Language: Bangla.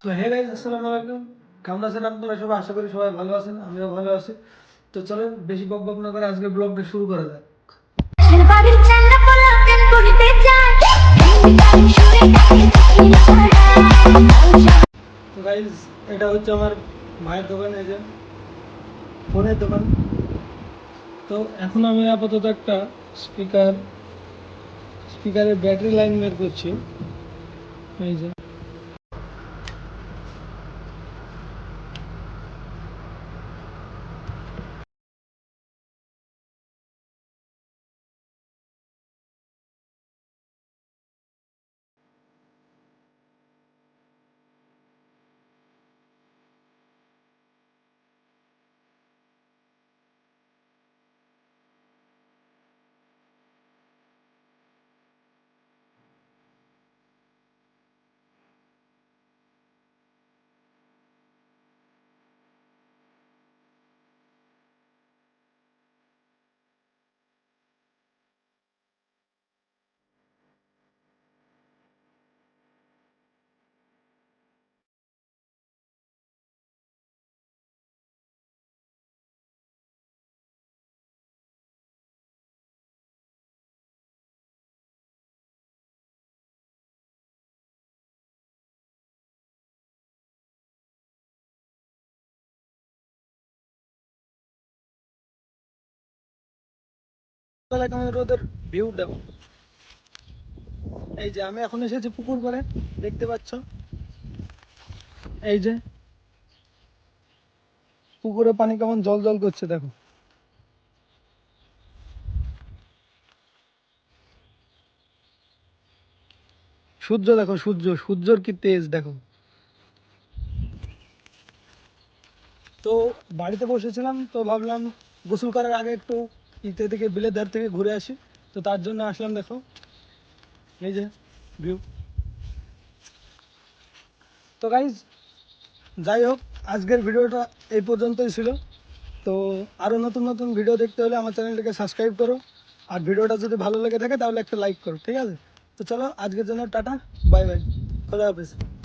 তো হে গাইস, আসসালামু আলাইকুম। কেমন আছেন আপনারা সবাই? আশা করি সবাই ভালো আছেন, আমিও ভালো আছি। তো চলেন বেশি বক বক না করে আজকে ব্লগটা শুরু করা যাক। তো গাইস, এটা হচ্ছে আমার ভাইয়ের দোকান, এই যে ফোনের দোকান। তো এখন আমি আপাতত একটা স্পিকারের ব্যাটারি লাইন বের করছি, এই যে। সকালে রোদের ভিউ দেখো। এই যে আমি এখন এসেছি পুকুর পাড়ে, দেখতে পাচ্ছ। এই যে পুকুরে পানি কেমন জল জল করছে দেখো। সূর্য দেখো, সূর্যর কি তেজ দেখো। তো বাড়িতে বসেছিলাম, তো ভাবলাম গোসল করার আগে একটু বিলের ধার থেকে ঘুরে আসি। তো তার জন্য আসলাম, দেখো এই যে ভিউ। তো গাইজ, যাই হোক, আজকের ভিডিওটা এই পর্যন্তই ছিল। তো আরও নতুন নতুন ভিডিও দেখতে হলে আমার চ্যানেলটিকে সাবস্ক্রাইব করো। আর ভিডিওটা যদি ভালো লেগে থাকে তাহলে একটা লাইক করো, ঠিক আছে? তো চলো, আজকের জন্য টাটা, বাই বাই, খোদা হাফেজ।